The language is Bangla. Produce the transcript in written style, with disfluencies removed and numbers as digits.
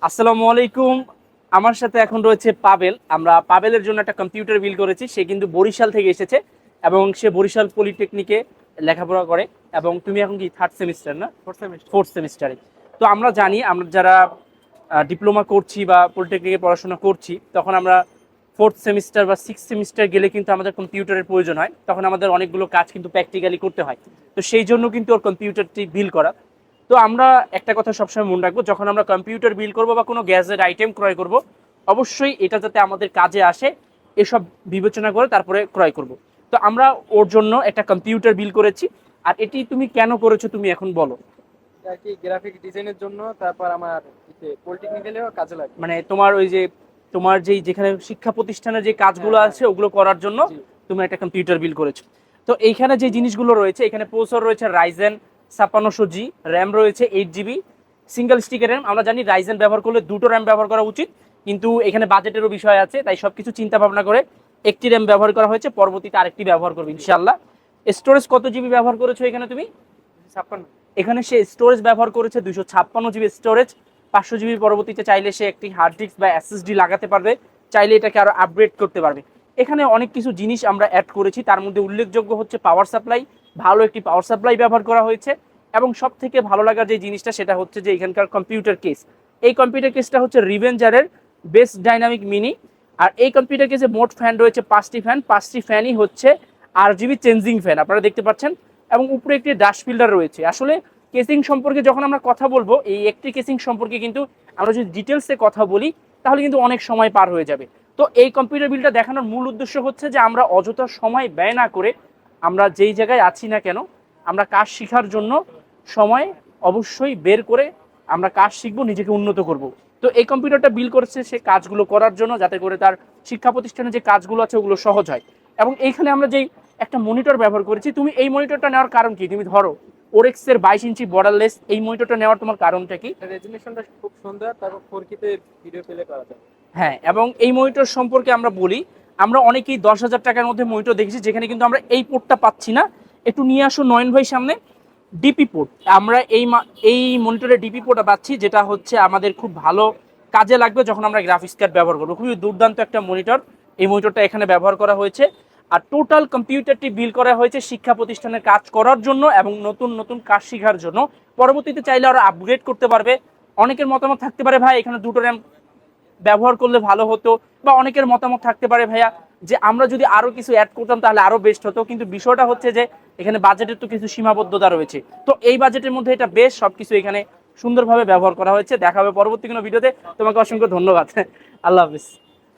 আসসালামু আলাইকুম। আমার সাথে এখন রয়েছে পাবেল। আমরা পাবেলের জন্য একটা কম্পিউটার বিল করেছি। সে কিন্তু বরিশাল থেকে এসেছে এবং সে বরিশাল পলিটেকনিকে লেখাপড়া করে। এবং তুমি এখন কি থার্ড সেমিস্টার না ফোর্থ সেমিস্টারে? তো আমরা জানি, আমরা যারা ডিপ্লোমা করছি বা পলিটেকনিকে পড়াশোনা করছি, তখন আমরা ফোর্থ সেমিস্টার বা সিক্স সেমিস্টার গেলে কিন্তু আমাদের কম্পিউটারের প্রয়োজন হয়। তখন আমাদের অনেকগুলো কাজ কিন্তু প্র্যাকটিক্যালি করতে হয়। তো সেই জন্য কিন্তু ওর কম্পিউটারটি বিল করা। তো আমরা একটা কথা সবসময় মনে রাখবো, যখন আমরা কম্পিউটার বিল করব বা কোনো গ্যাজেট আইটেম ক্রয় করব, অবশ্যই এটা যাতে আমাদের কাজে আসে এসব বিবেচনা করে তারপরে ক্রয় করব। তো আমরা ওর জন্য একটা কম্পিউটার বিল করেছি। আর এটি তুমি কেন করেছো তুমি এখন বলো। আর কি গ্রাফিক ডিজাইনের জন্য, তারপর আমার পলিটেকনিক্যালেও কাজে লাগে। মানে তোমার ওই যে তোমার যেই যেখানে শিক্ষা প্রতিষ্ঠানের যে কাজগুলো হ্যাঁ, আছে ওগুলো করার জন্য জি। তুমি একটা কম্পিউটার বিল করেছো। তো এইখানে যে জিনিসগুলো রয়েছে, এখানে প্রসেসর রয়েছে রাইজেন 5600G, র্যাম রয়েছে 8 GB, সিঙ্গেল স্টিকের র্যাম। আমরা জানি রাইজেন ব্যবহার করলে দুটো র্যাম ব্যবহার করা উচিত, কিন্তু এখানে বাজেটেরও বিষয় আছে, তাই সবকিছু চিন্তা ভাবনা করে একটি র্যাম ব্যবহার করা হয়েছে, পরবর্তীতে আরেকটি ব্যবহার করবে ইনশাআল্লাহ। স্টোরেজ কত জিবি ব্যবহার করেছো এখানে তুমি? 56। এখানে সে স্টোরেজ ব্যবহার করেছে 256 জিবি স্টোরেজ। 500 জিবি পরবর্তীতে চাইলে সে একটি হার্ড ডিস্ক বা এসএসডি লাগাতে পারবে, চাইলে এটাকে আরো আপগ্রেড করতে পারবে। এখানে অনেক কিছু জিনিস আমরা অ্যাড করেছি, তার মধ্যে উল্লেখযোগ্য হচ্ছে পাওয়ার সাপ্লাই। ভালো একটি পাওয়ার সাপ্লাই ব্যবহার করা হয়েছে। এবং সব থেকে ভালো লাগার যে জিনিসটা সেটা হচ্ছে যে এখানকার কম্পিউটার কেস। এই কম্পিউটার কেসটা হচ্ছে রিভেঞ্জারের বেস্ট ডাইনামিক মিনি। আর এই কম্পিউটার কেসে মোট ফ্যান রয়েছে 5টি ফ্যান, 5টি ফ্যানই হচ্ছে RGB চেঞ্জিং ফ্যান, আপনারা দেখতে পাচ্ছেন। এবং উপরে একটি ডাশ ফিল্টার রয়েছে। আসলে কেসিং সম্পর্কে যখন আমরা কথা বলবো, এই একটি কেসিং সম্পর্কে কিন্তু আমরা যদি ডিটেলসে কথা বলি তাহলে কিন্তু অনেক সময় পার হয়ে যাবে। তো এই কম্পিউটার বিলটা দেখানোর মূল উদ্দেশ্য হচ্ছে যে আমরা অযথা সময় ব্যয় না করে, আমরা যেই জায়গায় আছি না কেন, আমরা কাজ শেখার জন্য সময় অবশ্যই বের করে আমরা কাজ শিখবো, নিজেকে উন্নত করব। তো এই কম্পিউটারটা বিল করেছে সে কাজগুলো করার জন্য, যাতে করে তার শিক্ষা প্রতিষ্ঠানে যে কাজগুলো আছে ওগুলো সহজ হয়। এবং এইখানে আমরা যেই একটা মনিটর ব্যবহার করেছি, তুমি এই মনিটরটা নেওয়ার কারণ কি? তুমি ধরো ওরেক্স এর 22 ইঞ্চি বর্ডারলেস এই মনিটরটা নেওয়ার তোমার কারণটা কি? রেজুলেশনটা খুব সুন্দর, তারপর 4K তে ভিডিও প্লে করা যায়। হ্যাঁ, এবং এই মনিটর সম্পর্কে আমরা বলি, আমরা অনেকেই 10,000 টাকার মধ্যে মনিটর দেখেছি, যেখানে কিন্তু আমরা এই পোর্টটা পাচ্ছি না। একটু নিয়ে আসো নয়ন ভাই সামনে। ডিপি পোর্ট আমরা এই মনিটরে ডিপি পোর্টটা পাচ্ছি, যেটা হচ্ছে আমাদের খুব ভালো কাজে লাগবে যখন আমরা গ্রাফিক্স কার্ড ব্যবহার করবো। খুবই দুর্দান্ত একটা মনিটর, এই মনিটরটা এখানে ব্যবহার করা হয়েছে। আর টোটাল কম্পিউটারটি বিল করা হয়েছে শিক্ষা প্রতিষ্ঠানের কাজ করার জন্য এবং নতুন নতুন কাজ শেখার জন্য। পরবর্তীতে চাইলে আরো আপগ্রেড করতে পারবে। অনেকের মতামত থাকতে পারে ভাই এখানে দুটো র্যাম ব্যবহার করলে ভালো হতো, বা অনেকের মতামত থাকতে পারে ভাইয়া যে আমরা যদি আরো কিছু অ্যাড করতাম তাহলে আরো বেস্ট হতো। কিন্তু বিষয়টা হচ্ছে যে এখানে বাজেটের তো কিছু সীমাবদ্ধতা রয়েছে। তো এই বাজেটের মধ্যে এটা বেশ সবকিছু এখানে সুন্দরভাবে ব্যবহার করা হয়েছে। দেখা হবে পরবর্তী কোনো ভিডিওতে। তোমাকে অসংখ্য ধন্যবাদ। আল্লাহ হাফিজ।